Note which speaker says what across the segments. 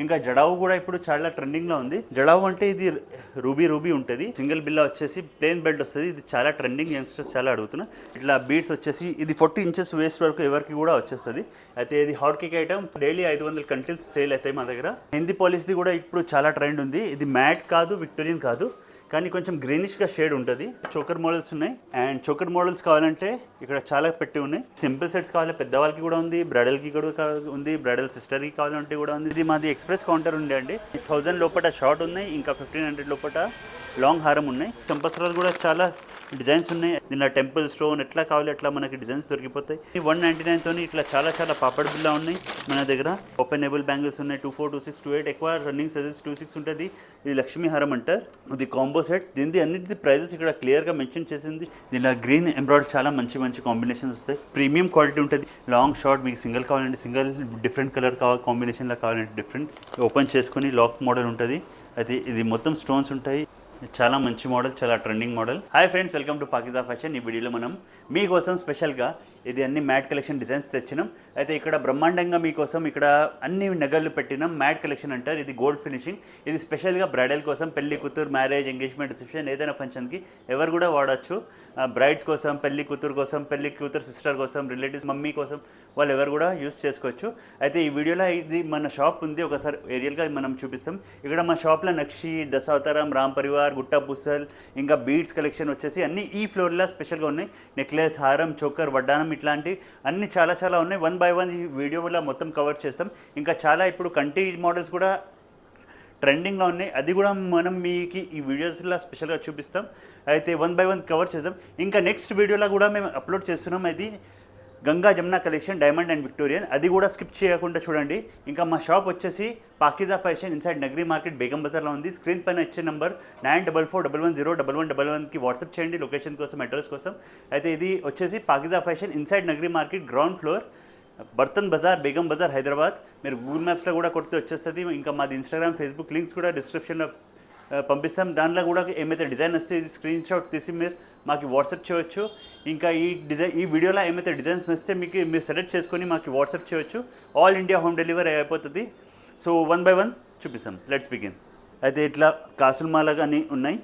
Speaker 1: ఇంకా జడావు కూడా ఇప్పుడు చాలా ట్రెండింగ్లో ఉంది. జడావు అంటే ఇది రూబీ ఉంటుంది. సింగిల్ బిల్లా వచ్చేసి ప్లెయిన్ బెల్ట్ వస్తుంది. ఇది చాలా ట్రెండింగ్, యంగ్స్టర్స్ చాలా అడుగుతున్నారు. ఇట్లా బీడ్స్ వచ్చేసి ఇది 40 ఇంచెస్ వేస్ట్ వరకు ఎవరికి కూడా వచ్చేస్తుంది. అయితే ఇది హాట్ కేక్ ఐటమ్. డైలీ 500 కంటిల్స్ సేల్ అవుతాయి మా దగ్గర. హిందీ పాలిష్ది కూడా ఇప్పుడు చాలా ట్రెండ్ ఉంది. ఇది మ్యాట్ కాదు, విక్టోరియన్ కాదు, కానీ కొంచెం గ్రీనిష్గా షేడ్ ఉంటుంది. చోకర్ మోడల్స్ ఉన్నాయి. అండ్ చోకర్ మోడల్స్ కావాలంటే ఇక్కడ చాలా పెట్టి ఉన్నాయి. సింపుల్ సెట్స్ కావాలి, పెద్దవాళ్ళకి కూడా ఉంది, బ్రైడల్కి కూడా ఉంది, బ్రైడల్ సిస్టర్కి కావాలంటే కూడా ఉంది. ఇది మాది ఎక్స్ప్రెస్ కౌంటర్ ఉండే అండి. 1000 లోపల షార్ట్ ఉన్నాయి, ఇంకా 1500 లోపల లాంగ్ హారం ఉన్నాయి. చంపసరాలు కూడా చాలా డిజైన్స్ ఉన్నాయి. దీనిలో టెంపుల్ స్టోన్ ఎట్లా కావాలి అట్లా మనకి డిజైన్స్ దొరికిపోతాయి. 199 తోని ఇట్లా చాలా పాపడ్ బిల్లా ఉన్నాయి మన దగ్గర. ఓపెనబుల్ బ్యాంగిల్స్ ఉన్నాయి. 24, 26, 28 ఎక్కువ రన్నింగ్ సైజెస్ 26 ఉంటుంది. ఇది లక్ష్మీ హారం అంటారు. ఇది కాంబో సెట్. దీనిది అన్నిటి ప్రైజెస్ ఇక్కడ క్లియర్గా మెన్షన్ చేసింది. దీనిలో గ్రీన్ ఎంబ్రాయిడరీ చాలా మంచి కాంబినేషన్స్ వస్తాయి. ప్రీమియం క్వాలిటీ ఉంటుంది. లాంగ్ షార్ట్ మీకు సింగిల్ కావాలంటే సింగిల్, డిఫరెంట్ కలర్ కావాలి, కాంబినేషన్లో కావాలంటే డిఫరెంట్. ఓపెన్ చేసుకుని లాక్ మోడల్ ఉంటుంది. అయితే ఇది మొత్తం స్టోన్స్ ఉంటాయి. చాలా మంచి మోడల్, చాలా trending model. Hi friends, welcome to పాకిజా fashion. ఈ వీడియోలో మనం మీకోసం స్పెషల్గా ఇది అన్ని మ్యాట్ కలెక్షన్ డిజైన్స్ తెచ్చినాం. అయితే ఇక్కడ బ్రహ్మాండంగా మీకోసం ఇక్కడ అన్ని నగలు పెట్టినాం. మ్యాట్ కలెక్షన్ అంటారు. ఇది గోల్డ్ ఫినిషింగ్. ఇది స్పెషల్గా బ్రైడల్ కోసం, పెళ్లి కూతురు, మ్యారేజ్, ఎంగేజ్మెంట్, రిసెప్షన్ ఏదైనా ఫంక్షన్కి ఎవరు కూడా వాడచ్చు. బ్రైడ్స్ కోసం, పెళ్లి కూతురు కోసం, పెళ్లి కూతురు సిస్టర్ కోసం, రిలేటివ్స్ మమ్మీ కోసం వాళ్ళు ఎవరు కూడా యూస్ చేసుకోవచ్చు. అయితే ఈ వీడియోలో ఇది మన షాప్ ఉంది. ఒకసారి ఏరియల్గా మనం చూపిస్తాం. ఇక్కడ మా షాప్లో నక్షి, దశావతారం, రామ్ పరివార్, గుట్టా పుసల్, ఇంకా బీడ్స్ కలెక్షన్ వచ్చేసి అన్ని ఈ ఫ్లోర్లో స్పెషల్గా ఉన్నాయి. నెక్లెస్, హారం, చోకర్, వడ్డానం ఇట్లాంటి అన్ని చాలా ఉన్నాయి. 1 by 1 ఈ వీడియోలో మొత్తం కవర్ చేస్తాం. ఇంకా చాలా ఇప్పుడు కంటి మోడల్స్ కూడా ట్రెండింగ్లో ఉన్నాయి. అది కూడా మనం మీకు ఈ వీడియోస్లో స్పెషల్గా చూపిస్తాం. అయితే 1 by 1 కవర్ చేద్దాం. ఇంకా నెక్స్ట్ వీడియోలో కూడా మేము అప్లోడ్ చేస్తున్నాం. అది Ganga Jamuna collection, diamond and Victorian. అది కూడా స్కిప్ చేయకుండా చూడండి. ఇంకా మా షాప్ వచ్చేసి పాకిజా ఫ్యాషన్ ఇన్సైడ్ నగరీ మార్కెట్, బేగం బజార్లో ఉంది. స్క్రీన్ పైన ఇచ్చే నెంబర్ 9441101111కి వాట్సాప్ చేయండి లొకేషన్ కోసం, అడ్రస్ కోసం. అయితే ఇది వచ్చేసి పాకిజా ఫ్యాషన్ ఇన్సైడ్ నగరీ market, ground floor, బర్తన్ Bazar, Begum Bazar, Hyderabad. మీరు గూగుల్ మ్యాప్స్లో కూడా కొడితే వచ్చేస్తుంది. ఇంకా మాది ఇన్స్టాగ్రామ్, ఫేస్బుక్ లింక్స్ కూడా డిస్క్రిప్షన్లో పంపిస్తాం. దాంట్లో కూడా ఏమైతే డిజైన్ వస్తే ఇది స్క్రీన్ షాట్ తీసి మీరు మాకు వాట్సాప్ చేయవచ్చు. ఇంకా ఈ వీడియోలో ఏమైతే డిజైన్స్ వస్తే మీరు సెలెక్ట్ చేసుకొని మాకు వాట్సాప్ చేయవచ్చు. ఆల్ ఇండియా హోమ్ డెలివరీ అయిపోతుంది. సో 1 by 1 చూపిస్తాం. Let's begin. అయితే ఇట్లా కాసులమాల కానీ ఉన్నాయి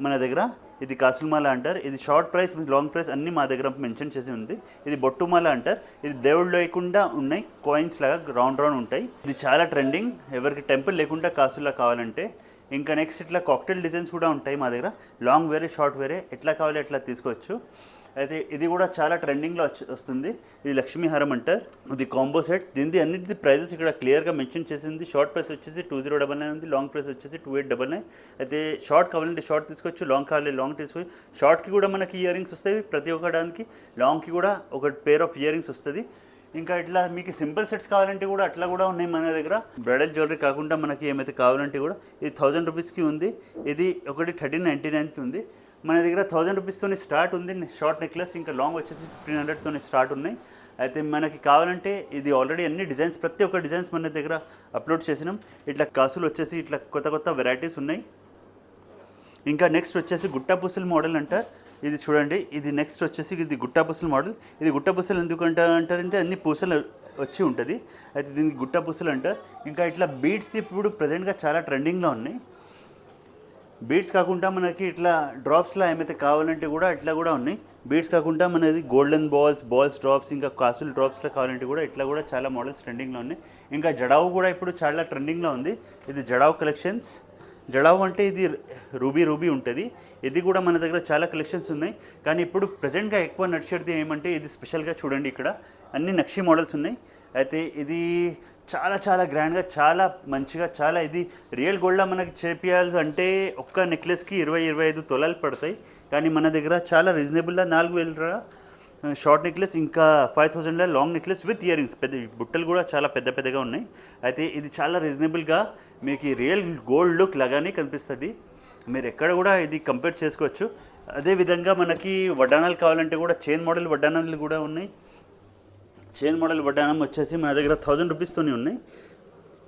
Speaker 1: మన దగ్గర. ఇది కాసులమాల అంటారు. ఇది షార్ట్ ప్రైస్, లాంగ్ ప్రైస్ అన్నీ మా దగ్గర మెన్షన్ చేసి ఉంది. ఇది బొట్టుమాల అంటారు. ఇది దేవుళ్ళు లేకుండా ఉన్నాయి, కాయిన్స్ లాగా రౌండ్ ఉంటాయి. ఇది చాలా ట్రెండింగ్. ఎవరికి టెంపుల్ లేకుండా కాసులా కావాలంటే. ఇంకా నెక్స్ట్ ఇట్లా కాక్టైల్ డిజైన్స్ కూడా ఉంటాయి మా దగ్గర. లాంగ్ వేరే, షార్ట్ వేరే, ఎట్లా కావాలి ఎట్లా తీసుకోవచ్చు. అయితే ఇది కూడా చాలా ట్రెండింగ్లో వస్తుంది. ఇది లక్ష్మీ హారం అంటారు. ఇది కాంబో సెట్. దీనిది అన్నిటి ప్రైజెస్ ఇక్కడ క్లియర్గా మెన్షన్ చేసింది. షార్ట్ ప్రైస్ వచ్చేసి 2099 ఉంది. లాంగ్ ప్రైస్ వచ్చేసి 2899. అయితే షార్ట్ కావాలంటే షార్ట్ తీసుకోవచ్చు, లాంగ్ కావాలి లాంగ్ తీసుకోవచ్చు. షార్ట్కి కూడా మనకి ఇయర్ రింగ్స్ వస్తాయి ప్రతి ఒక్కడానికి. లాంగ్కి కూడా ఒక పేర్ ఆఫ్ ఇయర్ రింగ్స్ వస్తుంది. ఇంకా ఇట్లా మీకు సింపుల్ సెట్స్ కావాలంటే కూడా అట్లా కూడా ఉన్నాయి మన దగ్గర. బ్రైడల్ జ్యువెలరీ కాకుండా మనకి ఏమైతే కావాలంటే కూడా ఇది 1000 రూపీస్కి ఉంది. ఇది ఒకటి 1399కి ఉంది. మన దగ్గర 1000 రూపీస్తోని స్టార్ట్ ఉంది షార్ట్ నెక్లెస్. ఇంకా లాంగ్ వచ్చేసి 1500తోని స్టార్ట్ ఉన్నాయి. అయితే మనకి కావాలంటే ఇది ఆల్రెడీ అన్ని డిజైన్స్, ప్రతి ఒక్క డిజైన్స్ మన దగ్గర అప్లోడ్ చేసినాం. ఇట్లా కాసులు వచ్చేసి ఇట్లా కొత్త వెరైటీస్ ఉన్నాయి. ఇంకా నెక్స్ట్ వచ్చేసి గుట్టా పుసల్ మోడల్ అంటారు. ఇది చూడండి. ఇది నెక్స్ట్ వచ్చేసి ఇది గుట్టా పుసల్ మోడల్. ఇది గుట్టా పుసలు ఎందుకు అంటారంటే అన్ని పూసలు వచ్చి ఉంటుంది. అయితే దీనికి గుట్టా పుసలు అంటారు. ఇంకా ఇట్లా బీడ్స్ ఇప్పుడు ప్రజెంట్గా చాలా ట్రెండింగ్లో ఉన్నాయి. బీడ్స్ కాకుండా మనకి ఇట్లా డ్రాప్స్లో ఏమైతే కావాలంటే కూడా ఇట్లా కూడా ఉన్నాయి. బీడ్స్ కాకుండా మనది గోల్డెన్ బాల్స్ డ్రాప్స్, ఇంకా కాసులు డ్రాప్స్లో కావాలంటే కూడా ఇట్లా కూడా చాలా మోడల్స్ ట్రెండింగ్లో ఉన్నాయి. ఇంకా జడావు కూడా ఇప్పుడు చాలా ట్రెండింగ్లో ఉంది. ఇది జడావు కలెక్షన్స్. జడావు అంటే ఇది రూబీ ఉంటుంది. ఇది కూడా మన దగ్గర చాలా కలెక్షన్స్ ఉన్నాయి. కానీ ఇప్పుడు ప్రజెంట్గా ఎక్కువ నడిచేది ఏమంటే ఇది స్పెషల్గా చూడండి. ఇక్కడ అన్ని నక్షి మోడల్స్ ఉన్నాయి. అయితే ఇది చాలా గ్రాండ్గా, చాలా మంచిగా, చాలా ఇది రియల్ గోల్డ్లో మనకి చేపియాలి అంటే ఒక్క నెక్లెస్కి 20-25 తొలాలు పడతాయి. కానీ మన దగ్గర చాలా రీజనబుల్గా 4000 షార్ట్ నెక్లెస్, ఇంకా 5000 long necklace with ear rings. బుట్టలు కూడా చాలా పెద్దగా ఉన్నాయి. అయితే ఇది చాలా రీజనబుల్గా మీకు రియల్ గోల్డ్ లుక్ లాగానే కనిపిస్తుంది. మీరు ఎక్కడ కూడా ఇది కంపేర్ చేసుకోవచ్చు. అదేవిధంగా మనకి వడ్డానాలు కావాలంటే కూడా చైన్ మోడల్ వడ్డానాలు కూడా ఉన్నాయి. చైన్ మోడల్ వడ్డానం వచ్చేసి మన దగ్గర 1000 రూపీస్తోని ఉన్నాయి.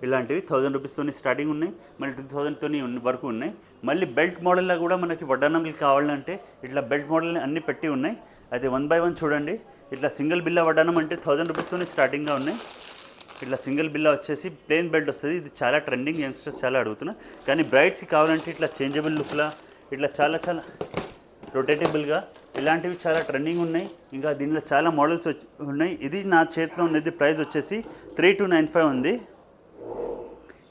Speaker 1: ఇలాంటివి 1000 రూపీస్తోని స్టార్టింగ్ ఉన్నాయి, మళ్ళీ 2000తోని వరకు ఉన్నాయి. మళ్ళీ బెల్ట్ మోడల్లో కూడా మనకి వడ్డానంలు కావాలంటే ఇట్లా బెల్ట్ మోడల్ అన్నీ పెట్టి ఉన్నాయి. అయితే 1 by 1 చూడండి. ఇట్లా సింగిల్ బిల్లా వడ్డానం అంటే 1000 రూపీస్తోని స్టార్టింగ్గా ఉన్నాయి. ఇట్లా సింగిల్ బిల్లా వచ్చేసి ప్లెయిన్ బెల్ట్ వస్తుంది. ఇది చాలా ట్రెండింగ్, యంగ్స్టర్స్ చాలా అడుగుతున్నా. కానీ బ్రైడ్స్కి కావాలంటే ఇట్లా చేంజబుల్ లుక్లా ఇట్లా చాలా చాలా రొటేటబుల్గా ఇలాంటివి చాలా ట్రెండింగ్ ఉన్నాయి. ఇంకా దీనిలో చాలా మోడల్స్ ఉన్నాయి. ఇది నా చేతిలో ఉన్నది ప్రైస్ వచ్చేసి 3295 ఉంది.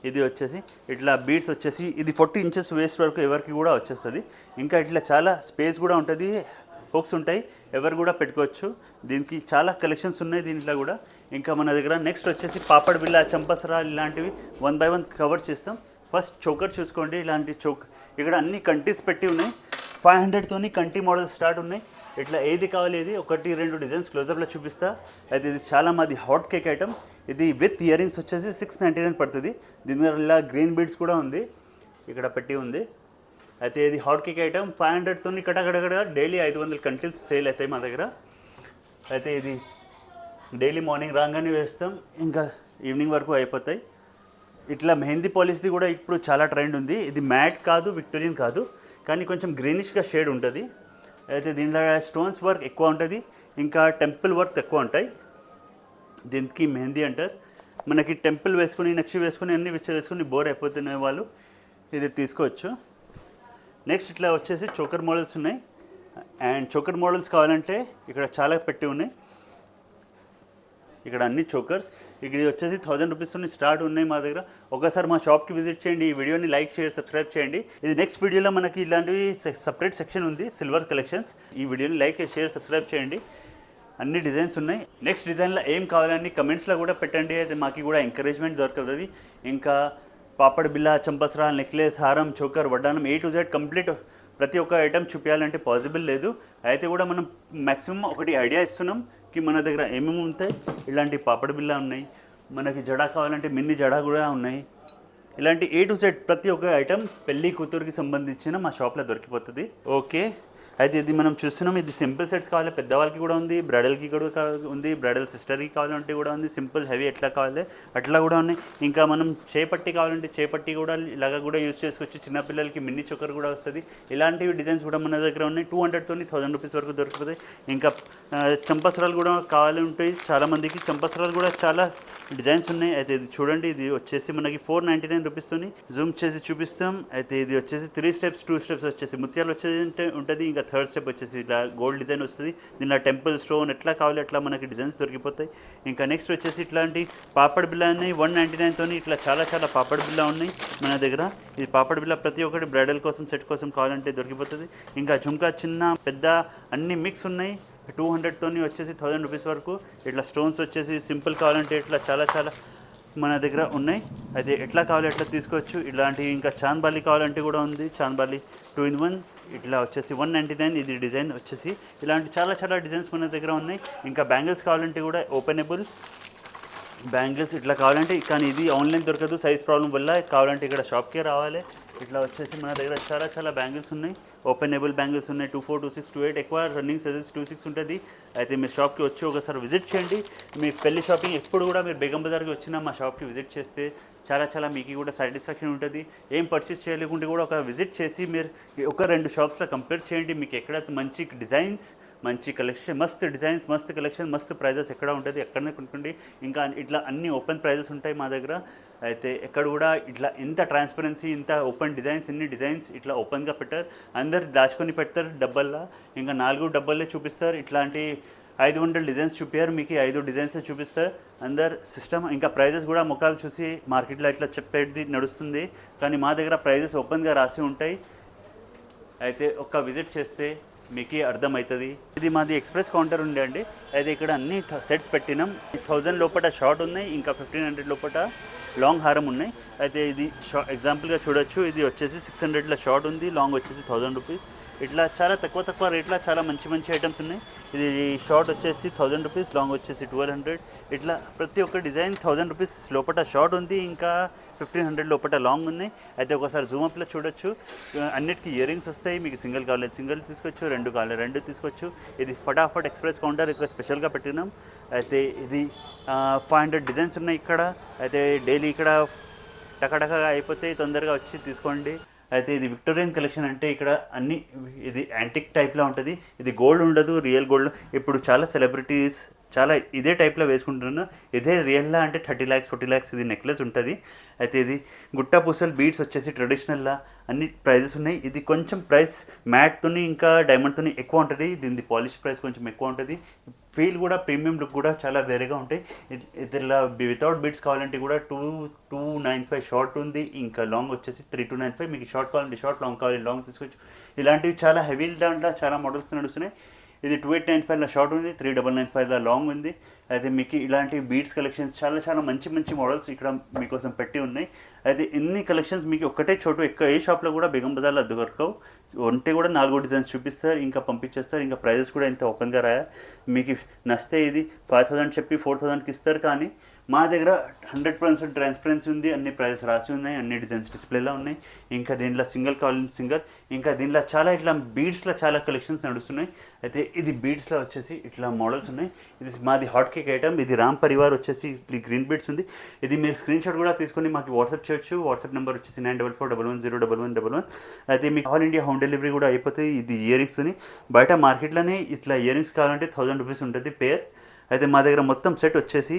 Speaker 1: ఇది వచ్చేసి ఇట్లా బీడ్స్ వచ్చేసి ఇది 40 ఇంచెస్ వేస్ట్ వరకు ఎవరికి కూడా వచ్చేస్తుంది. ఇంకా ఇట్లా చాలా స్పేస్ కూడా ఉంటుంది, హుక్స్ ఉంటాయి, ఎవరు కూడా పెట్టుకోవచ్చు. దీనికి చాలా కలెక్షన్స్ ఉన్నాయి దీంట్లో కూడా. ఇంకా మన దగ్గర నెక్స్ట్ వచ్చేసి పాపడ్ బిళ్ళ, చంపసరా ఇలాంటివి 1 by 1 కవర్ చేస్తాం. ఫస్ట్ చోకర్ చూసుకోండి. ఇలాంటి ఇక్కడ అన్ని కంటీస్ పెట్టి ఉన్నాయి. 500తోని కంటి మోడల్ స్టార్ట్ ఉన్నాయి. ఇట్లా ఏది కావాలి ఇది 1-2 డిజైన్స్ క్లోజప్లో చూపిస్తా. అయితే ఇది చాలా మాది హాట్ కేక్ ఐటమ్. ఇది విత్ ఇయర్ రింగ్స్ వచ్చేసి 699 పడుతుంది. దీని మీద ఇలా గ్రీన్ బీడ్స్ కూడా ఉంది, ఇక్కడ పెట్టి ఉంది. అయితే ఇది హాట్ కేక్ ఐటమ్ 500తోని కటకడగడగా డైలీ 500 కంటిల్స్ సేల్ అవుతాయి మా దగ్గర. అయితే ఇది డైలీ మార్నింగ్ రాగానే వేస్తాం, ఇంకా ఈవినింగ్ వరకు అయిపోతాయి. ఇట్లా మెహందీ పాలిష్ది కూడా ఇప్పుడు చాలా ట్రెండ్ ఉంది. ఇది మ్యాట్ కాదు, విక్టోరియన్ కాదు, కానీ కొంచెం గ్రీనిష్గా షేడ్ ఉంటుంది. అయితే దీంట్లో స్టోన్స్ వర్క్ ఎక్కువ ఉంటుంది, ఇంకా టెంపుల్ వర్క్ ఎక్కువ ఉంటాయి. దీనికి మెహందీ అంటారు. మనకి టెంపుల్ వేసుకుని, నక్షి వేసుకుని, అన్ని వేసుకుని బోర్ అయిపోతున్న వాళ్ళు ఇది తీసుకోవచ్చు. నెక్స్ట్ ఇట్లా వచ్చేసి చోకర్ మోడల్స్ ఉన్నాయి. అండ్ చోకర్ మోడల్స్ కావాలంటే ఇక్కడ చాలా పెట్టి ఉన్నాయి. ఇక్కడ అన్ని చోకర్స్ ఇక్కడ వచ్చేసి 1000 రూపీస్తో స్టార్ట్ ఉన్నాయి మా దగ్గర. ఒకసారి మా షాప్కి విజిట్ చేయండి. ఈ వీడియోని లైక్ చేయండి, సబ్స్క్రైబ్ చేయండి. ఇది నెక్స్ట్ వీడియోలో మనకి ఇలాంటివి సపరేట్ సెక్షన్ ఉంది, సిల్వర్ కలెక్షన్స్. ఈ వీడియోని లైక్, షేర్, సబ్స్క్రైబ్ చేయండి. అన్ని డిజైన్స్ ఉన్నాయి. నెక్స్ట్ డిజైన్లో ఏం కావాలని కమెంట్స్లో కూడా పెట్టండి. అయితే మాకు కూడా ఎంకరేజ్మెంట్ దొరుకుతుంది. ఇంకా పాపడ్ బిల్ల, చంపసరా, నెక్లెస్, హారం, చోకర్, వడ్డానం A to Z కంప్లీట్ ప్రతి ఒక్క ఐటమ్ చూపించాలంటే పాసిబుల్ లేదు. అయితే కూడా మనం మ్యాక్సిమం ఒకటి ఐడియా ఇస్తున్నాం కి మన దగ్గర ఏమేమి ఉంటాయి. ఇలాంటి పాపడ్ బిల్ల ఉన్నాయి, మనకి జడా కావాలంటే మిన్ని జడా కూడా ఉన్నాయి. ఇలాంటి A to Z ప్రతి ఒక్క ఐటమ్ పెళ్ళి కూతురికి సంబంధించిన మా షాప్లో దొరికిపోతుంది. ఓకే, అయితే ఇది మనం చూస్తున్నాం. ఇది సింపుల్ సెట్స్ కావాలి, పెద్దవాళ్ళకి కూడా ఉంది, బ్రైడల్కి కూడా ఉంది, బ్రైడల్ సిస్టర్కి కావాలంటే కూడా ఉంది, సింపుల్ హెవీ ఎట్లా కావాలి అట్లా కూడా ఉన్నాయి. ఇంకా మనం చేపట్టి కావాలంటే చేపట్టి కూడా ఇలాగ కూడా యూస్ చేసుకోవచ్చు. చిన్నపిల్లలకి మిన్నీ చోకర్ కూడా వస్తుంది. ఇలాంటివి డిజైన్స్ కూడా మన దగ్గర ఉన్నాయి. 200తోని 1000 రూపీస్ వరకు దొరుకుతాయి. ఇంకా చంపసరాలు కూడా కావాలి ఉంటాయి చాలామందికి. చంపసరాలు కూడా చాలా డిజైన్స్ ఉన్నాయి. అయితే ఇది చూడండి, ఇది వచ్చేసి మనకి 499 రూపీస్తోని జూమ్ చేసి చూపిస్తాం. అయితే ఇది వచ్చేసి 3 స్టెప్స్ 2 స్టెప్స్ వచ్చేసి ముత్యాలు వచ్చేసి ఉంటుంది. ఇంకా థర్డ్ స్టెప్ వచ్చేసి ఇలా గోల్డ్ డిజైన్ వస్తుంది. దీనిలో టెంపుల్, స్టోన్ ఎట్లా కావాలి అట్లా మనకి డిజైన్స్ దొరికిపోతాయి. ఇంకా నెక్స్ట్ వచ్చేసి ఇట్లాంటి పాపడ్ బిల్ల ఉన్నాయి 199తోని. ఇట్లా చాలా చాలా పాపడ్ బిల్ల ఉన్నాయి మన దగ్గర. ఇది పాపడ్ బిల్ల ప్రతి ఒక్కటి బ్రైడల్ కోసం, సెట్ కోసం కావాలంటే దొరికిపోతుంది. ఇంకా జుంకా చిన్న పెద్ద అన్ని మిక్స్ ఉన్నాయి. 200తోని వచ్చేసి 1000 రూపీస్ వరకు. ఇట్లా స్టోన్స్ వచ్చేసి సింపుల్ కావాలంటే ఇట్లా చాలా చాలా మన దగ్గర ఉన్నాయి. అయితే ఎట్లా కావాలి ఎట్లా తీసుకోవచ్చు. ఇలాంటి ఇంకా చాంద్బాలి కావాలంటే కూడా ఉంది. చాంద్బాలి 2 in 1 ఇట్లా వచ్చేసి 199. ఇది డిజైన్ వచ్చేసి ఇలాంటి చాలా చాలా డిజైన్స్ మన దగ్గర ఉన్నాయి. ఇంకా బ్యాంగిల్స్ కావాలంటే కూడా ఓపెనబుల్ బ్యాంగిల్స్ ఇట్లా కావాలంటే, కానీ ఇది ఆన్లైన్ దొరకదు సైజ్ ప్రాబ్లం వల్ల. కావాలంటే ఇక్కడ షాప్కే రావాలి. ఇట్లా వచ్చేసి మన దగ్గర చాలా చాలా బ్యాంగిల్స్ ఉన్నాయి. ఓపెనబుల్ బ్యాంగిల్స్ ఉన్నాయి 24, 26, 28. ఎక్కువ రన్నింగ్ సైజెస్ 26 ఉంటుంది. అయితే మీరు షాప్కి వచ్చి ఒకసారి విజిట్ చేయండి. మీ పెళ్లి షాపింగ్ ఎప్పుడు కూడా మీరు బేగం బజార్కి వచ్చినా మా షాప్కి విజిట్ చేస్తే చాలా చాలా మీకు కూడా సాటిస్ఫాక్షన్ ఉంటుంది. ఏం పర్చేస్ చేయలేకుంటే కూడా ఒక విజిట్ చేసి మీరు 1-2 షాప్స్లో కంపేర్ చేయండి. మీకు ఎక్కడ మంచి డిజైన్స్, మంచి కలెక్షన్, మస్తు డిజైన్స్, మస్తు కలెక్షన్, మస్తు ప్రైజెస్ ఎక్కడ ఉంటుంది ఎక్కడనే కొనుక్కోండి. ఇంకా ఇట్లా అన్ని ఓపెన్ ప్రైజెస్ ఉంటాయి మా దగ్గర. అయితే ఎక్కడ కూడా ఇట్లా ఇంత ట్రాన్స్పరెన్సీ, ఇంత ఓపెన్ డిజైన్స్, ఇన్ని డిజైన్స్ ఇట్లా ఓపెన్గా పెట్టారు. అందరు దాచుకొని పెడతారు డబ్బల్లా. ఇంకా 4 డబ్బల్లే చూపిస్తారు. ఇట్లాంటి 500 డిజైన్స్ చూపారు, మీకు 5 డిజైన్స్ చూపిస్తారు అందరు సిస్టమ్. ఇంకా ప్రైజెస్ కూడా ముఖాలు చూసి మార్కెట్లో ఇట్లా చెప్పేది నడుస్తుంది, కానీ మా దగ్గర ప్రైజెస్ ఓపెన్గా రాసి ఉంటాయి. అయితే ఒక్క విజిట్ చేస్తే మీకు అర్థమవుతుంది. ఇది మాది ఎక్స్ప్రెస్ కౌంటర్ ఉండే అండి. అయితే ఇక్కడ అన్ని సెట్స్ పెట్టినాం. 1000 లోపల షార్ట్ ఉన్నాయి, ఇంకా 1500 లోపల లాంగ్ హారం ఉన్నాయి. అయితే ఇది ఎగ్జాంపుల్గా చూడొచ్చు. ఇది వచ్చేసి 600లో షార్ట్ ఉంది, లాంగ్ వచ్చేసి 1000 రూపీస్. ఇట్లా చాలా తక్కువ రేట్లో చాలా మంచి మంచి ఐటమ్స్ ఉన్నాయి. ఇది షార్ట్ వచ్చేసి 1000 రూపీస్, లాంగ్ వచ్చేసి 1200. ఇట్లా ప్రతి ఒక్క డిజైన్ 1000 రూపీస్ లోపల షార్ట్ ఉంది, ఇంకా 1500 లోపల లాంగ్ ఉన్నాయి. అయితే ఒకసారి జూమప్లో చూడొచ్చు. అన్నిటికీ ఇయర్ రింగ్స్ వస్తాయి. మీకు సింగిల్ కావాలి సింగిల్ తీసుకోవచ్చు, 2 కావాలి 2 తీసుకోవచ్చు. ఇది ఫటాఫట్ ఎక్స్ప్రెస్ కౌంటర్ ఇక్కడ స్పెషల్గా పెట్టినాం. అయితే ఇది 500 డిజైన్స్ ఉన్నాయి ఇక్కడ. అయితే డైలీ ఇక్కడ టకటకగా అయిపోతే తొందరగా వచ్చి తీసుకోండి. అయితే ఇది విక్టోరియన్ కలెక్షన్ అంటే ఇక్కడ అన్ని ఇది యాంటిక్ టైప్లో ఉంటుంది. ఇది గోల్డ్ ఉండదు, రియల్ గోల్డ్. ఇప్పుడు చాలా సెలబ్రిటీస్ చాలా ఇదే టైప్లో వేసుకుంటున్నాను. ఇదే రియల్లా అంటే 30 lakhs 40 lakhs ఇది నెక్లెస్ ఉంటుంది. అయితే ఇది గుట్టా పూసలు బీడ్స్ వచ్చేసి ట్రెడిషనల్లా అన్ని ప్రైజెస్ ఉన్నాయి. ఇది కొంచెం ప్రైస్ మ్యాట్తోని ఇంకా డైమండ్తోని ఎక్కువ ఉంటుంది. దీని పాలిష్ ప్రైస్ కొంచెం ఎక్కువ ఉంటుంది. ఫీల్ కూడా ప్రీమియం లుక్ కూడా చాలా వేరేగా ఉంటాయి. ఇట్లా వితౌట్ బీడ్స్ కావాలంటే కూడా 2,295 షార్ట్ ఉంది. ఇంకా లాంగ్ వచ్చేసి 3,295. మీకు షార్ట్ కావాలంటే షార్ట్, లాంగ్ కావాలి లాంగ్ తీసుకోవచ్చు. ఇలాంటివి చాలా హెవీ దాంట్లో చాలా మోడల్స్ నడుస్తున్నాయి. ఇది 2,895లో షార్ట్ ఉంది, 3,995లో లాంగ్ ఉంది. అయితే మీకు ఇలాంటి బీడ్స్ కలెక్షన్స్ చాలా మంచి మంచి మోడల్స్ ఇక్కడ మీకోసం పెట్టి ఉన్నాయి. అయితే ఇన్ని కలెక్షన్స్ మీకు ఒక్కటే చోటు ఏ షాప్లో కూడా బేగం బజార్లో దొరకవు. ఉంటే కూడా 4 డిజైన్స్ చూపిస్తారు, ఇంకా పంపించేస్తారు. ఇంకా ప్రైజెస్ కూడా ఇంత ఓపెన్గా రాయా. మీకు నచ్చితే ఇది 5,000 చెప్పి 4,000కి ఇస్తారు. కానీ మా దగ్గర 100% ట్రాన్స్పరెన్సీ ఉంది. అన్ని ప్రైజెస్ రాసి ఉన్నాయి, అన్ని డిజైన్స్ డిస్ప్లేలో ఉన్నాయి. ఇంకా దీంట్లో సింగిల్ కావాలని సింగిల్, ఇంకా దీంట్లో చాలా ఇట్లా బీడ్స్లో చాలా కలెక్షన్స్ నడుస్తున్నాయి. అయితే ఇది బీడ్స్లో వచ్చేసి ఇట్లా మోడల్స్ ఉన్నాయి. ఇది మాది హాట్ కేక్ ఐటమ్. ఇది రామ్ పరివార్ వచ్చేసి గ్రీన్ బీడ్స్ ఉంది. ఇది మీరు స్క్రీన్ షాట్ కూడా తీసుకొని మాకు వాట్సాప్ చేయొచ్చు. వాట్సాప్ నెంబర్ వచ్చేసి 9441101111. అయితే మీకు ఆల్ ఇండియా హోమ్ డెలివరీ కూడా అయిపోతుంది. ఇది ఇయర్ రింగ్స్ని బయట మార్కెట్లోనే ఇట్లా ఇయర్ రింగ్స్ కావాలంటే 1,000 రూపీస్ ఉంటుంది పేర్. అయితే మా దగ్గర మొత్తం సెట్ వచ్చేసి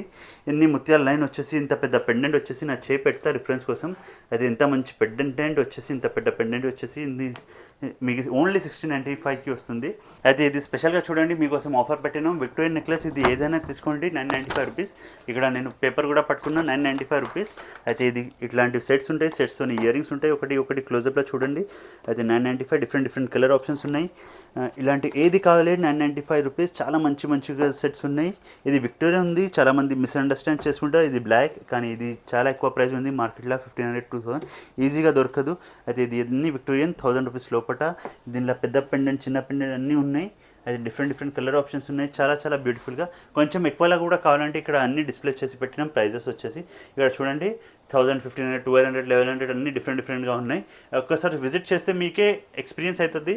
Speaker 1: ఎన్ని ముత్యాల లైన్ వచ్చేసి ఇంత పెద్ద పెండెంట్ వచ్చేసి నా చేయి పెడతా రిఫరెన్స్ కోసం. అయితే ఇంత మంచి పెండెంట్ వచ్చేసి ఇంత పెద్ద పెండెంట్ వచ్చేసి మీకు ఓన్లీ 1695కి వస్తుంది. అయితే ఇది స్పెషల్గా చూడండి, మీకోసం ఆఫర్ పెట్టినాం. విక్టోరియన్ నెక్లెస్ ఇది ఏదైనా తీసుకోండి 995 రూపీస్. ఇక్కడ నేను పేపర్ కూడా పట్టుకున్నా 995 రూపీస్. అయితే ఇది ఇట్లాంటి సెట్స్ ఉంటాయి, సెట్స్తో ఇయర్ రింగ్స్ ఉంటాయి. ఒకటి క్లోజప్లో చూడండి. అయితే 995 డిఫరెంట్ కలర్ ఆప్షన్స్ ఉన్నాయి. ఇలాంటి ఏది కావాలి 995 రూపీస్. చాలా మంచిగా సెట్స్ ఉన్నాయి. ఇది విక్టోరియా ఉంది, చాలామంది మిస్అండర్స్టాండ్ చేసుకుంటారు. ఇది బ్లాక్, కానీ ఇది చాలా ఎక్కువ ప్రైస్ ఉంది. మార్కెట్లో 1,500-2,000 ఈజీగా దొరకదు. అయితే ఇది అన్ని విక్టోరియన్ 1,000 రూపీస్ లోపల. దీనిలో పెద్ద పెండెంట్, చిన్న పెండెంట్ అన్నీ ఉన్నాయి. అది డిఫరెంట్ కలర్ ఆప్షన్స్ ఉన్నాయి. చాలా బ్యూటిఫుల్గా. కొంచెం ఎక్కువలా కూడా కావాలంటే ఇక్కడ అన్ని డిస్ప్లే చేసి పెట్టినాం. ప్రైజెస్ వచ్చేసి ఇక్కడ చూడండి 1,000, 1,500, 1,200, 1,100 అన్ని డిఫరెంట్గా ఉన్నాయి. ఒక్కసారి విజిట్ చేస్తే మీకే ఎక్స్పీరియన్స్ అవుతుంది.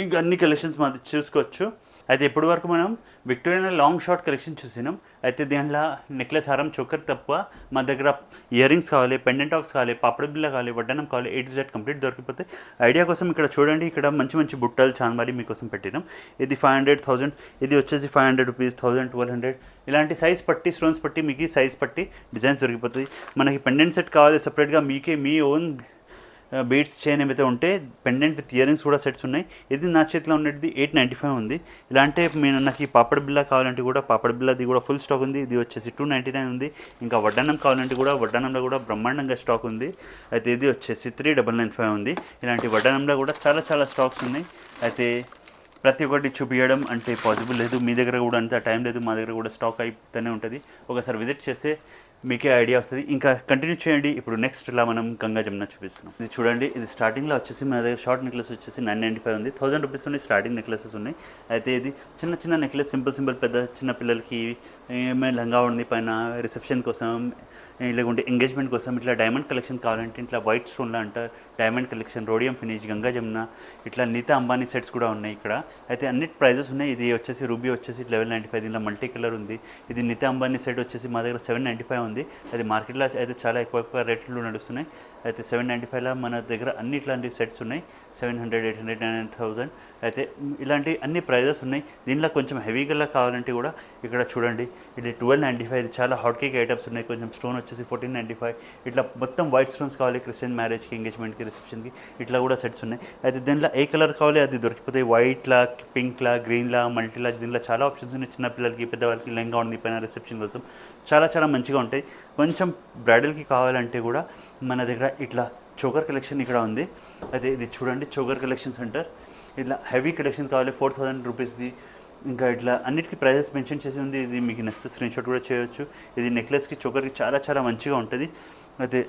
Speaker 1: ఇంకా అన్ని కలెక్షన్స్ మాది చూసుకోవచ్చు. అయితే ఇప్పటి వరకు మనం విక్టోరియా లాంగ్ షార్ట్ కలెక్షన్ చూసినాం. అయితే దీంట్లో నెక్లెస్ హారం చోకర్ తప్ప మా దగ్గర ఇయర్ రింగ్స్ కావాలి, పెండెంట్ టాక్స్ కావాలి, పాపడ బిల్ల కావాలి, వడ్డానం కావాలి, A to Z కంప్లీట్ దొరికిపోతాయి. ఐడియా కోసం ఇక్కడ చూడండి, ఇక్కడ మంచి బుట్టలు చాన్మారి మీకోసం పెట్టినాం. ఇది 500, 1,000, ఇది వచ్చేసి 500 రూపీస్, 1,000, 1,200 ఇలాంటి సైజ్ పట్టి, స్టోన్స్ పట్టి మీకు సైజ్ పట్టి డిజైన్స్ దొరికిపోతుంది. మనకి పెండెంట్ సెట్ కావాలి సెపరేట్గా, మీ ఓన్ బీడ్స్ చైన్ ఏమైతే ఉంటే పెండెంట్ విత్ ఇయర్ రింగ్స్ కూడా సెట్స్ ఉన్నాయి. ఇది నా చేతిలో ఉన్నది 895 ఉంది. ఇలాంటి నాకు ఈ పాపడ బిల్ల కావాలంటే కూడా పాపడ బిల్లది కూడా ఫుల్ స్టాక్ ఉంది. ఇది వచ్చేసి 299 ఉంది. ఇంకా వడ్డానం కావాలంటే కూడా వడ్డానంలో కూడా బ్రహ్మాండంగా స్టాక్ ఉంది. అయితే ఇది వచ్చేసి 3,995 ఉంది. ఇలాంటి వడ్డానంలో కూడా చాలా స్టాక్స్ ఉన్నాయి. అయితే ప్రతి ఒక్కటి చూపించడం అంటే పాసిబుల్ లేదు. మీ దగ్గర కూడా అంత టైం లేదు, మా దగ్గర కూడా స్టాక్ అయితేనే ఉంటుంది. ఒకసారి విజిట్ చేస్తే మీకే ఐడియా వస్తుంది. ఇంకా కంటిన్యూ చేయండి. ఇప్పుడు నెక్స్ట్ ఇలా మనం గంగా జమున చూపిస్తున్నాం. ఇది చూడండి, ఇది స్టార్టింగ్లో వచ్చేసి మన దగ్గర షార్ట్ నెక్లెస్ వచ్చేసి 995 ఉంది. 1,000 రూపీస్ ఉన్నాయి స్టార్టింగ్ నెక్లెసెస్ ఉన్నాయి. అయితే ఇది చిన్న నెక్లెస్ సింపుల్ పెద్ద చిన్న పిల్లలకి ఏమైనా లంగా ఉంది పైన రిసెప్షన్ కోసం లేకుంటే ఎంగేజ్మెంట్ కోసం ఇట్లా డైమండ్ కలెక్షన్ కావాలంటే ఇట్లా వైట్ స్టోన్లో అంటారు diamond collection, rhodium finish, Ganga Jamuna ఇట్లా నీతా అంబానీ సెట్స్ కూడా ఉన్నాయి ఇక్కడ. అయితే అన్ని ప్రైజెస్ ఉన్నాయి. ఇది వచ్చేసి రూబీ వచ్చేసి 1195, దీనిలో మల్టీ కలర్ ఉంది. ఇది నీతా అంబానీ సెట్ వచ్చేసి మా దగ్గర 795 ఉంది. అది మార్కెట్లో అయితే చాలా ఎక్కువ రేట్లు నడుస్తున్నాయి. అయితే 795లో మన దగ్గర అన్ని ఇట్లాంటి సెట్స్ ఉన్నాయి. 700, 800, 9,000 అయితే ఇలాంటి అన్ని ప్రైజెస్ ఉన్నాయి. దీనిలో కొంచెం హెవీగా కావాలంటే కూడా ఇక్కడ చూడండి, ఇది 1295. ఇది చాలా హాట్ కేక్ ఐటమ్స్ ఉన్నాయి. కొంచెం స్టోన్ వచ్చేసి 1495. ఇట్లా మొత్తం వైట్ స్టోన్స్ కావాలి క్రిస్టియన్ మ్యారేజ్కి, ఎంగేజ్మెంట్కి, రిసెప్షన్కి ఇట్లా కూడా సెట్స్ ఉన్నాయి. అయితే దీనిలో ఏ కలర్ కావాలి అది దొరికిపోతాయి. వైట్లా, పింక్లా, గ్రీన్లా, మల్టీలా, దీనిలో చాలా ఆప్షన్స్ ఉన్నాయి. చిన్నపిల్లలకి, పెద్దవాళ్ళకి, లెంగా ఉంది పైన రిసెప్షన్ కోసం చాలా మంచిగా ఉంటాయి. కొంచెం బ్రైడల్కి కావాలంటే కూడా మన దగ్గర ఇట్లా చోకర్ కలెక్షన్ ఇక్కడ ఉంది. అయితే ఇది చూడండి, చోకర్ కలెక్షన్ సెంటర్. ఇట్లా హెవీ కలెక్షన్ కావాలి 4,000 రూపీస్ది. ఇంకా ఇట్లా అన్నిటికీ ప్రైజెస్ మెన్షన్ చేసి ఉంది. ఇది మీకు నచ్చితే స్క్రీన్ షాట్ కూడా చేయవచ్చు. ఇది నెక్లెస్కి చోకర్కి చాలా మంచిగా ఉంటుంది. అయితే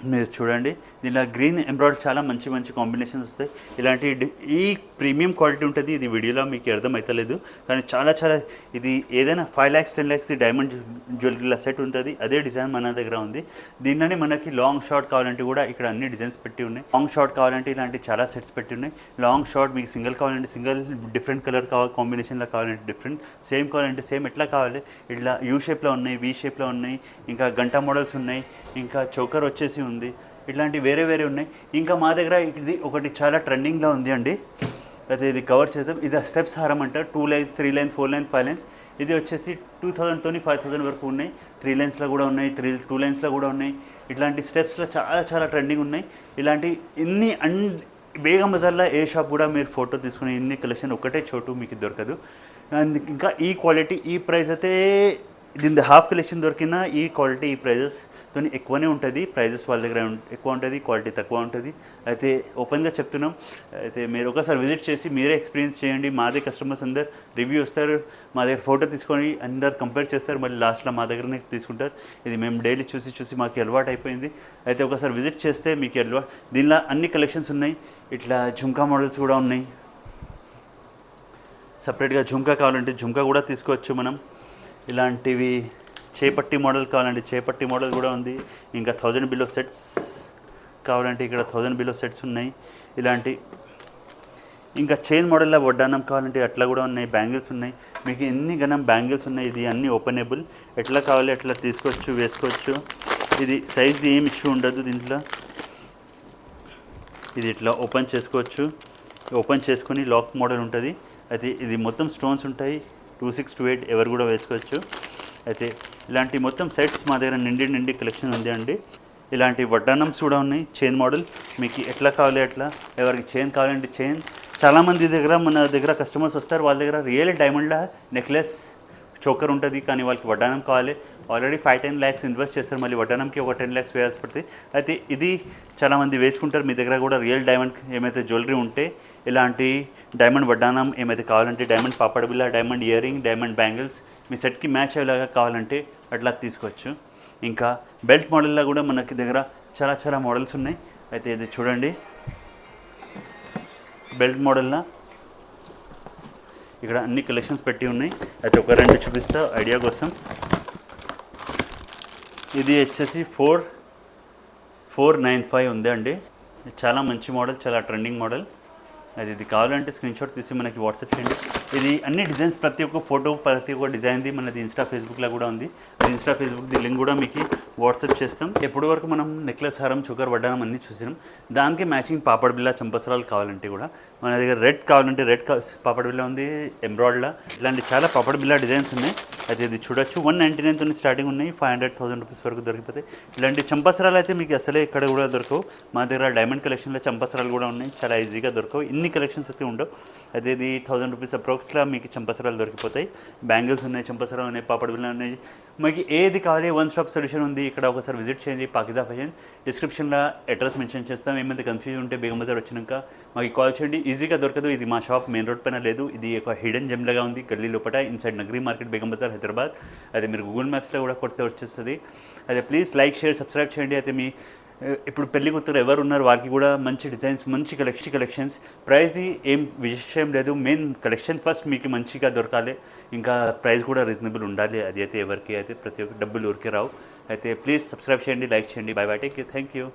Speaker 1: మీరు చూడండి, దీనిలో గ్రీన్ ఎంబ్రాయిడరీ చాలా మంచి కాంబినేషన్స్ వస్తాయి. ఇలాంటి ఈ ప్రీమియం క్వాలిటీ ఉంటుంది. ఇది వీడియోలో మీకు అర్థమవుతలేదు, కానీ చాలా ఇది ఏదైనా 5 lakhs 10 lakhs డైమండ్ జ్యువెలరీల సెట్ ఉంటుంది. అదే డిజైన్ మన దగ్గర ఉంది. దీనిలోనే మనకి లాంగ్ షార్ట్ కావాలంటే కూడా ఇక్కడ అన్ని డిజైన్స్ పెట్టి ఉన్నాయి. లాంగ్ షార్ట్ కావాలంటే ఇలాంటి చాలా సెట్స్ పెట్టి ఉన్నాయి. లాంగ్ షార్ట్ మీకు సింగిల్ కావాలంటే సింగిల్, డిఫరెంట్ కలర్ కావాలి, కాంబినేషన్లో కావాలంటే డిఫరెంట్, సేమ్ కావాలంటే సేమ్, ఎట్లా కావాలి ఇట్లా యూ షేప్లో ఉన్నాయి, వి షేప్లో ఉన్నాయి, ఇంకా గంట మోడల్స్ ఉన్నాయి, ఇంకా చోకర్ వచ్చేసి ఉంది. ఇట్లాంటి వేరే ఉన్నాయి. ఇంకా మా దగ్గర ఇది ఒకటి చాలా ట్రెండింగ్లో ఉంది అండి. అయితే ఇది కవర్ చేద్దాం. ఇది స్టెప్స్ హారం అంటారు. 2 lines, 3 lines, 4 lines, 5 lines. ఇది వచ్చేసి 2000 5000 వరకు ఉన్నాయి. 3 లైన్స్లో కూడా ఉన్నాయి, 2 లైన్స్లో కూడా ఉన్నాయి. ఇట్లాంటి స్టెప్స్లో చాలా చాలా ట్రెండింగ్ ఉన్నాయి. ఇలాంటి ఇన్ని బేగం బజార్లో ఏ షాప్ కూడా మీరు ఫోటో తీసుకునే ఇన్ని కలెక్షన్ ఒకటే చోటు మీకు దొరకదు. అండ్ ఇంకా ఈ క్వాలిటీ ఈ ప్రైస్ అయితే దీని హాఫ్ కలెక్షన్ దొరికిన ఈ క్వాలిటీ ఈ ప్రైజెస్తో ఎక్కువనే ఉంటుంది. ప్రైజెస్ వాళ్ళ దగ్గర ఎక్కువ ఉంటుంది, క్వాలిటీ తక్కువ ఉంటుంది. అయితే ఓపెన్గా చెప్తున్నాం. అయితే మీరు ఒకసారి విజిట్ చేసి మీరే ఎక్స్పీరియన్స్ చేయండి. మాదే కస్టమర్స్ అందరు రివ్యూ వస్తారు, మా దగ్గర ఫోటో తీసుకొని అందరు కంపేర్ చేస్తారు, మళ్ళీ లాస్ట్లో మా దగ్గరనే తీసుకుంటారు. ఇది మేము డైలీ చూసి చూసి మాకు అలవాటు అయిపోయింది. అయితే ఒకసారి విజిట్ చేస్తే మీకు అలవాటు. దీనిలో అన్ని కలెక్షన్స్ ఉన్నాయి. ఇట్లా జుంకా మోడల్స్ కూడా ఉన్నాయి. సపరేట్గా జుంకా కావాలంటే జుంకా కూడా తీసుకోవచ్చు మనం. ఇలాంటివి చేపట్టి మోడల్ కావాలంటే చేపట్టి మోడల్ కూడా ఉంది. ఇంకా 1000 బిలో సెట్స్ కావాలంటే ఇక్కడ 1000 బిలో సెట్స్ ఉన్నాయి. ఇలాంటి ఇంకా చైన్ మోడల్లో వడ్డానం కావాలంటే అట్లా కూడా ఉన్నాయి. బ్యాంగిల్స్ ఉన్నాయి, మీకు ఎన్ని గణం బ్యాంగిల్స్ ఉన్నాయి. ఇది అన్నీ ఓపెనబుల్, ఎట్లా కావాలి అట్లా తీసుకోవచ్చు, వేసుకోవచ్చు. ఇది సైజ్ది ఏం ఇష్యూ ఉండదు దీంట్లో. ఇది ఇట్లా ఓపెన్ చేసుకోవచ్చు, ఓపెన్ చేసుకొని లాక్ మోడల్ ఉంటుంది. అయితే ఇది మొత్తం స్టోన్స్ ఉంటాయి. 26 to 8 ఎవరు కూడా వేసుకోవచ్చు. అయితే ఇలాంటి మొత్తం సెట్స్ మా దగ్గర నిండి కలెక్షన్ ఉంది అండి. ఇలాంటి వడ్డానమ్స్ కూడా ఉన్నాయి. చైన్ మోడల్ మీకు ఎట్లా కావాలి అట్లా. ఎవరికి చైన్ కావాలంటే చైన్. చాలామంది దగ్గర మన దగ్గర కస్టమర్స్ వస్తారు, వాళ్ళ దగ్గర రియల్ డైమండ్లా నెక్లెస్ చోకర్ ఉంటుంది, కానీ వాళ్ళకి వడ్డానం కావాలి. ఆల్రెడీ 5-10 lakhs ఇన్వెస్ట్ చేస్తారు, మళ్ళీ వడ్డానంకి ఒక 10 lakhs వేయాల్సి పడుతుంది. అయితే ఇది చాలామంది వేసుకుంటారు. మీ దగ్గర కూడా రియల్ డైమండ్ ఏమైతే జ్యువెలరీ ఉంటే ఇలాంటి డైమండ్ వడ్డానం ఏమైతే కావాలంటే డైమండ్ పాపడ్ బిళ్ళ, diamond earring, diamond bangles మీ సెట్కి మ్యాచ్ అయ్యేలాగా కావాలంటే అట్లా తీసుకోవచ్చు. ఇంకా బెల్ట్ మోడల్లో కూడా మనకి దగ్గర చాలా చాలా మోడల్స్ ఉన్నాయి. అయితే ఇది చూడండి, బెల్ట్ మోడల్లో ఇక్కడ అన్ని కలెక్షన్స్ పెట్టి ఉన్నాయి. అయితే ఒక 2 చూపిస్తా ఐడియా కోసం. ఇది వచ్చేసి 4495 ఉంది అండి. చాలా మంచి మోడల్, చాలా ట్రెండింగ్ మోడల్. అది ఇది కావాలంటే స్క్రీన్ షాట్ తీసి మనకి వాట్సాప్ చేయండి. ఇది అన్ని డిజైన్స్, ప్రతి ఒక్క ఫోటో, ప్రతి ఒక్క డిజైన్ది మనది ఇన్స్టా ఫేస్బుక్లో కూడా ఉంది. అది ఇన్స్టా ఫేస్బుక్ది లింక్ కూడా మీకు వాట్సాప్ చేస్తాం. ఎప్పటి వరకు మనం నెక్లెస్ హారం, చోకర్, వడ్డానం అన్నీ చూసినాం. దానికి మ్యాచింగ్ పాపడ్ బిళ్ళ, చంపసరాలు కావాలంటే కూడా మన దగ్గర రెడ్ కావాలంటే రెడ్ పాపడ్ బిళ్ళ ఉంది, ఎంబ్రాయిడ్లా ఇలాంటి చాలా పాపడ్ బిళ్ళ డిజైన్స్ ఉన్నాయి. అయితే ఇది చూడొచ్చు. 199 స్టార్టింగ్ ఉన్నాయి, 500,000 రూపీస్ వరకు దొరికిపోతాయి. ఇలాంటి చంపసరాలు అయితే మీకు అసలే ఇక్కడ కూడా దొరకవు. మా దగ్గర డైమండ్ కలెక్షన్లో చంపసరాలు కూడా ఉన్నాయి, చాలా ఈజీగా దొరకవు. ఇన్ని కలెక్షన్స్ అయితే ఉండవు. అయితే ఇది 1000 రూపీస్ అప్రాక్స్లో మీకు చంపసరాలు దొరికిపోతాయి. బ్యాంగిల్స్ ఉన్నాయి, చంపసరాలు ఉన్నాయి, పాపడ్ బిళ్ళ ఉన్నాయి. మీకు ఏది కావాలి వన్ స్టాప్ సొల్యూషన్ ఉంది. ఇక్కడ ఒకసారి విజిట్ చేయండి. పాకిజా ఫ్యాషన్ డిస్క్రిప్షన్లో అడ్రస్ మెన్షన్ చేస్తాం. ఏమైతే కన్ఫ్యూజన్ ఉంటే బేగం బజార్ వచ్చినాక మాకు కాల్ చేయండి. ఈజీగా దొరకదు. ఇది మా షాప్ మెయిన్ రోడ్ పైన లేదు. ఇది ఒక హిడెన్ జెమ్ లాగా ఉంది గల్లీ లోపల, ఇన్సైడ్ నగరీ మార్కెట్, బేగం బజార్, హైదరాబాద్. అయితే మీరు గూగుల్ మ్యాప్స్లో కూడా కొడితే వచ్చేస్తుంది. అయితే ప్లీజ్ లైక్, షేర్, సబ్స్క్రైబ్ చేయండి. అయితే మీ ఇప్పుడు పెళ్లి కూతురు ఎవరు ఉన్నారు వాళ్ళకి కూడా మంచి డిజైన్స్, మంచి కలెక్షన్స్. ప్రైస్ది ఏం విషయం లేదు, మెయిన్ కలెక్షన్ ఫస్ట్ మీకు మంచిగా దొరకాలి. ఇంకా ప్రైస్ కూడా రీజనబుల్ ఉండాలి. అది అయితే ఎవరికి అయితే ప్రతి ఒక్క డబ్బులు ఊరికే రావు. అయితే ప్లీజ్ సబ్స్క్రైబ్ చేయండి, లైక్ చేయండి. By by, take you, thank you.